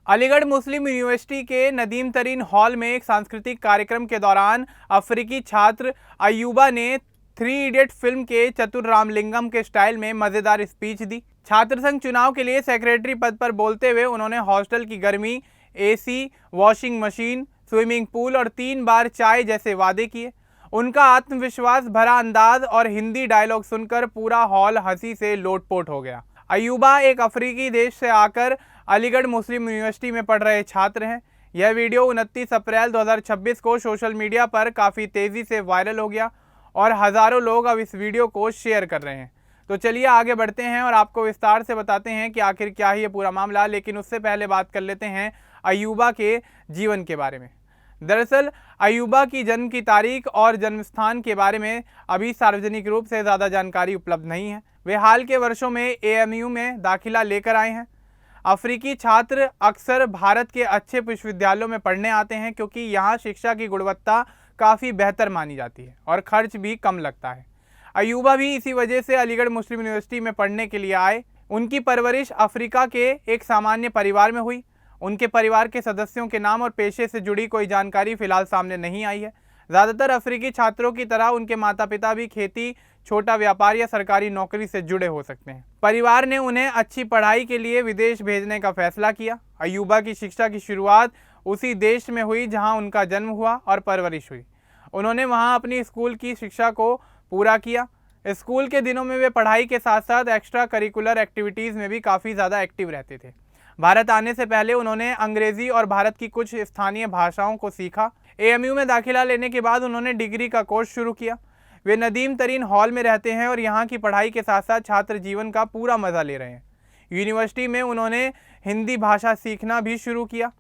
अलीगढ़ मुस्लिम university के नदीम तरीन hall में एक सांस्कृतिक कार्यक्रम के दौरान अफ्रीकी छात्र अयूबा ने थ्री इडियट फिल्म के चतुर रामलिंगम के स्टाइल में मजेदार स्पीच दी। छात्र संघ चुनाव के लिए सेक्रेटरी पद पर बोलते हुए उन्होंने हॉस्टल की गर्मी, AC, washing machine, swimming pool और 3 बार चाय जैसे वादे किए। उनका आत्मविश्वास भरा अंदाज और हिंदी डायलॉग सुनकर पूरा हॉल हंसी से लोटपोट हो गया। अयूबा एक अफ्रीकी देश से आकर अलीगढ़ मुस्लिम यूनिवर्सिटी में पढ़ रहे छात्र हैं। यह वीडियो 29 अप्रैल 2026 को सोशल मीडिया पर काफ़ी तेज़ी से वायरल हो गया और हज़ारों लोग अब इस वीडियो को शेयर कर रहे हैं। तो चलिए आगे बढ़ते हैं और आपको विस्तार से बताते हैं कि आखिर क्या है ये पूरा मामला। लेकिन उससे पहले बात कर लेते हैं अयूबा के जीवन के बारे में। दरअसल अयूबा की जन्म की तारीख और जन्म स्थान के बारे में अभी सार्वजनिक रूप से ज़्यादा जानकारी उपलब्ध नहीं है। वे हाल के वर्षों में एएमयू में दाखिला लेकर आए हैं। अफ्रीकी छात्र अक्सर भारत के अच्छे विश्वविद्यालयों में पढ़ने आते हैं क्योंकि यहाँ शिक्षा की गुणवत्ता काफ़ी बेहतर मानी जाती है और खर्च भी कम लगता है। अयूबा भी इसी वजह से अलीगढ़ मुस्लिम यूनिवर्सिटी में पढ़ने के लिए आए। उनकी परवरिश अफ्रीका के एक सामान्य परिवार में हुई। उनके परिवार के सदस्यों के नाम और पेशे से जुड़ी कोई जानकारी फिलहाल सामने नहीं आई है। ज़्यादातर अफ्रीकी छात्रों की तरह उनके माता पिता भी खेती, छोटा व्यापार या सरकारी नौकरी से जुड़े हो सकते हैं। परिवार ने उन्हें अच्छी पढ़ाई के लिए विदेश भेजने का फैसला किया। अयूबा की शिक्षा की शुरुआत उसी देश में हुई जहां उनका जन्म हुआ और परवरिश हुई। उन्होंने वहां अपनी स्कूल की शिक्षा को पूरा किया। स्कूल के दिनों में वे पढ़ाई के साथ साथ एक्स्ट्रा करिकुलर एक्टिविटीज़ में भी काफ़ी ज़्यादा एक्टिव रहते थे। भारत आने से पहले उन्होंने अंग्रेज़ी और भारत की कुछ स्थानीय भाषाओं को सीखा। एएमयू में दाखिला लेने के बाद उन्होंने डिग्री का कोर्स शुरू किया। वे नदीम तरीन हॉल में रहते हैं और यहाँ की पढ़ाई के साथ साथ छात्र जीवन का पूरा मज़ा ले रहे हैं। यूनिवर्सिटी में उन्होंने हिंदी भाषा सीखना भी शुरू किया।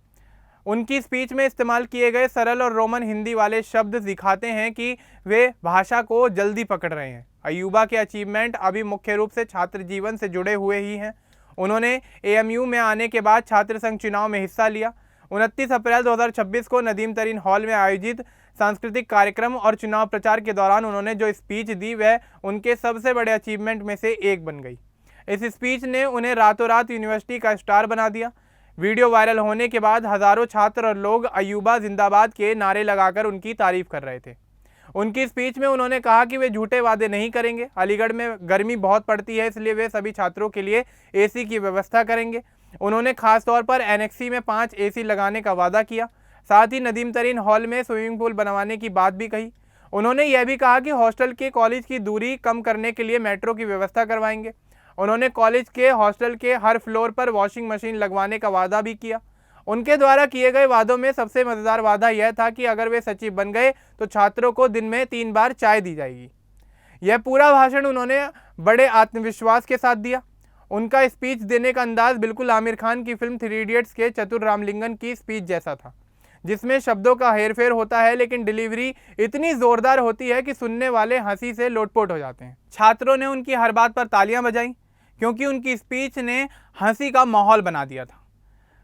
उनकी स्पीच में इस्तेमाल किए गए सरल और रोमन हिंदी वाले शब्द दिखाते हैं कि वे भाषा को जल्दी पकड़ रहे हैं। अयूबा के अचीवमेंट अभी मुख्य रूप से छात्र जीवन से जुड़े हुए ही हैं। उन्होंने एएमयू में आने के बाद छात्र संघ चुनाव में हिस्सा लिया। 29 अप्रैल 2026 को नदीम तरीन हॉल में आयोजित सांस्कृतिक कार्यक्रम और चुनाव प्रचार के दौरान उन्होंने जो स्पीच दी वह उनके सबसे बड़े अचीवमेंट में से एक बन गई। इस स्पीच ने उन्हें रातों रात यूनिवर्सिटी का स्टार बना दिया। वीडियो वायरल होने के बाद हज़ारों छात्र और लोग अयूबा जिंदाबाद के नारे लगाकर उनकी तारीफ कर रहे थे। उनकी स्पीच में उन्होंने कहा कि वे झूठे वादे नहीं करेंगे। अलीगढ़ में गर्मी बहुत पड़ती है, इसलिए वे सभी छात्रों के लिए एसी की व्यवस्था करेंगे। उन्होंने खास तौर पर एनेक्सी में 5 एसी लगाने का वादा किया। साथ ही नदीम तरीन हॉल में स्विमिंग पूल बनवाने की बात भी कही। उन्होंने यह भी कहा कि हॉस्टल के कॉलेज की दूरी कम करने के लिए मेट्रो की व्यवस्था करवाएंगे। उन्होंने कॉलेज के हॉस्टल के हर फ्लोर पर वॉशिंग मशीन लगवाने का वादा भी किया। उनके द्वारा किए गए वादों में सबसे मज़ेदार वादा यह था कि अगर वे सचिव बन गए तो छात्रों को दिन में 3 बार चाय दी जाएगी। यह पूरा भाषण उन्होंने बड़े आत्मविश्वास के साथ दिया। उनका स्पीच देने का अंदाज बिल्कुल आमिर खान की फिल्म थ्री इडियट्स के चतुर रामलिंगम की स्पीच जैसा था, जिसमें शब्दों का हेरफेर होता है लेकिन डिलीवरी इतनी ज़ोरदार होती है कि सुनने वाले हंसी से लोटपोट हो जाते हैं। छात्रों ने उनकी हर बात पर तालियां बजाईं क्योंकि उनकी स्पीच ने हंसी का माहौल बना दिया था।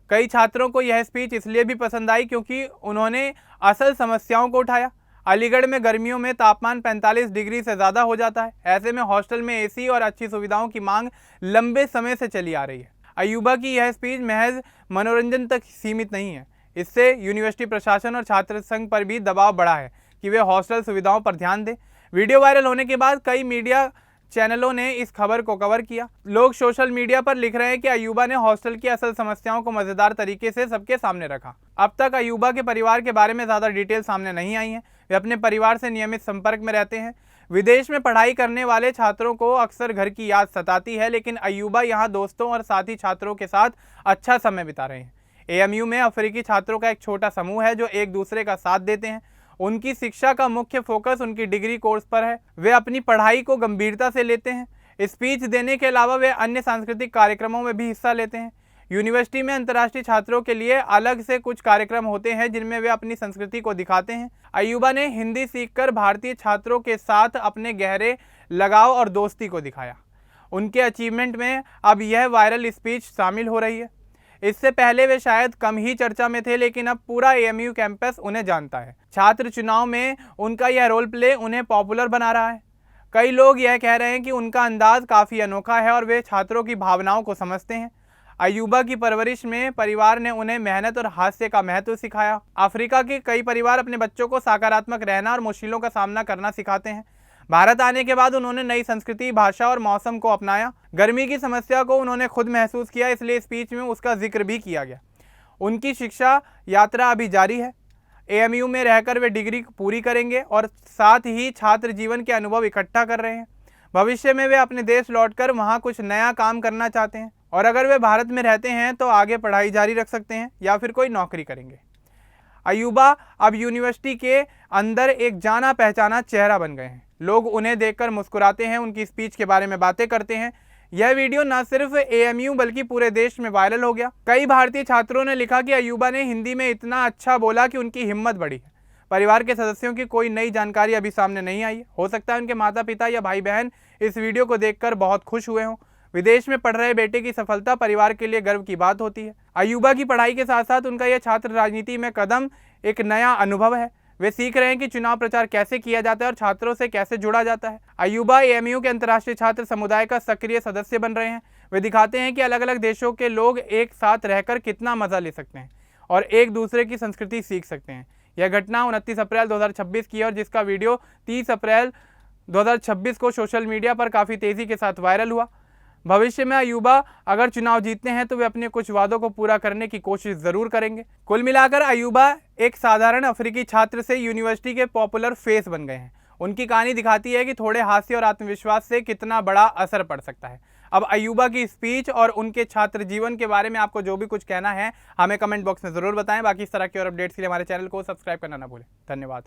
कई छात्रों को यह स्पीच इसलिए भी पसंद आई क्योंकि उन्होंने असल समस्याओं को उठाया। अलीगढ़ में गर्मियों में तापमान 45 डिग्री से ज़्यादा हो जाता है। ऐसे में हॉस्टल में एसी और अच्छी सुविधाओं की मांग लंबे समय से चली आ रही है। अयूबा की यह स्पीच महज मनोरंजन तक सीमित नहीं है। इससे यूनिवर्सिटी प्रशासन और छात्र संघ पर भी दबाव बढ़ा है कि वे हॉस्टल सुविधाओं पर ध्यान दें। वीडियो वायरल होने के बाद कई मीडिया चैनलों ने इस खबर को कवर किया। लोग सोशल मीडिया पर लिख रहे हैं कि अयूबा ने हॉस्टल की असल समस्याओं को मज़ेदार तरीके से सबके सामने रखा। अब तक अयूबा के परिवार के बारे में ज़्यादा डिटेल सामने नहीं आई हैं। वे अपने परिवार से नियमित संपर्क में रहते हैं। विदेश में पढ़ाई करने वाले छात्रों को अक्सर घर की याद सताती है, लेकिन अयूबा यहाँ दोस्तों और साथी छात्रों के साथ अच्छा समय बिता रहे हैं। एएमयू में अफ्रीकी छात्रों का एक छोटा समूह है जो एक दूसरे का साथ देते हैं। उनकी शिक्षा का मुख्य फोकस उनकी डिग्री कोर्स पर है। वे अपनी पढ़ाई को गंभीरता से लेते हैं। स्पीच देने के अलावा वे अन्य सांस्कृतिक कार्यक्रमों में भी हिस्सा लेते हैं। यूनिवर्सिटी में अंतर्राष्ट्रीय छात्रों के लिए अलग से कुछ कार्यक्रम होते हैं जिनमें वे अपनी संस्कृति को दिखाते हैं। अयूबा ने हिंदी सीखकर भारतीय छात्रों के साथ अपने गहरे लगाव और दोस्ती को दिखाया। उनके अचीवमेंट में अब यह वायरल स्पीच शामिल हो रही है। इससे पहले वे शायद कम ही चर्चा में थे, लेकिन अब पूरा एएमयू कैंपस उन्हें जानता है। छात्र चुनाव में उनका यह रोल प्ले उन्हें पॉपुलर बना रहा है। कई लोग यह कह रहे हैं कि उनका अंदाज काफ़ी अनोखा है और वे छात्रों की भावनाओं को समझते हैं। अयूबा की परवरिश में परिवार ने उन्हें मेहनत और हास्य का महत्व सिखाया। अफ्रीका के कई परिवार अपने बच्चों को सकारात्मक रहना और मुश्किलों का सामना करना सिखाते हैं। भारत आने के बाद उन्होंने नई संस्कृति, भाषा और मौसम को अपनाया। गर्मी की समस्या को उन्होंने खुद महसूस किया, इसलिए स्पीच में उसका जिक्र भी किया गया। उनकी शिक्षा यात्रा अभी जारी है। एएमयू में रहकर वे डिग्री पूरी करेंगे और साथ ही छात्र जीवन के अनुभव इकट्ठा कर रहे हैं। भविष्य में वे अपने देश लौटकर वहां कुछ नया काम करना चाहते हैं और अगर वे भारत में रहते हैं तो आगे पढ़ाई जारी रख सकते हैं या फिर कोई नौकरी करेंगे। अयूबा अब यूनिवर्सिटी के अंदर एक जाना पहचाना चेहरा बन गए हैं। लोग उन्हें देखकर मुस्कुराते हैं, उनकी स्पीच के बारे में बातें करते हैं। यह वीडियो न सिर्फ एएमयू बल्कि पूरे देश में वायरल हो गया। कई भारतीय छात्रों ने लिखा कि अयूबा ने हिंदी में इतना अच्छा बोला कि उनकी हिम्मत बढ़ी है। परिवार के सदस्यों की कोई नई जानकारी अभी सामने नहीं आई। हो सकता है उनके माता पिता या भाई बहन इस वीडियो को देखकर बहुत खुश हुए हों। विदेश में पढ़ रहे बेटे की सफलता परिवार के लिए गर्व की बात होती है। अयूबा की पढ़ाई के साथ साथ उनका यह छात्र राजनीति में कदम एक नया अनुभव है। वे सीख रहे हैं कि चुनाव प्रचार कैसे किया जाता है और छात्रों से कैसे जुड़ा जाता है। अयूबा एएमयू के अंतर्राष्ट्रीय छात्र समुदाय का सक्रिय सदस्य बन रहे हैं। वे दिखाते हैं कि अलग अलग देशों के लोग एक साथ रहकर कितना मजा ले सकते हैं और एक दूसरे की संस्कृति सीख सकते हैं। यह घटना 29 अप्रैल 2026 की है और जिसका वीडियो 30 अप्रैल 2026 को सोशल मीडिया पर काफ़ी तेज़ी के साथ वायरल हुआ। भविष्य में अयूबा अगर चुनाव जीतते हैं तो वे अपने कुछ वादों को पूरा करने की कोशिश जरूर करेंगे। कुल मिलाकर अयूबा एक साधारण अफ्रीकी छात्र से यूनिवर्सिटी के पॉपुलर फेस बन गए हैं। उनकी कहानी दिखाती है कि थोड़े हास्य और आत्मविश्वास से कितना बड़ा असर पड़ सकता है। अब अयूबा की स्पीच और उनके छात्र जीवन के बारे में आपको जो भी कुछ कहना है हमें कमेंट बॉक्स में ज़रूर बताएं। बाकी इस तरह के और अपडेट्स के लिए हमारे चैनल को सब्सक्राइब करना ना भूलें। धन्यवाद।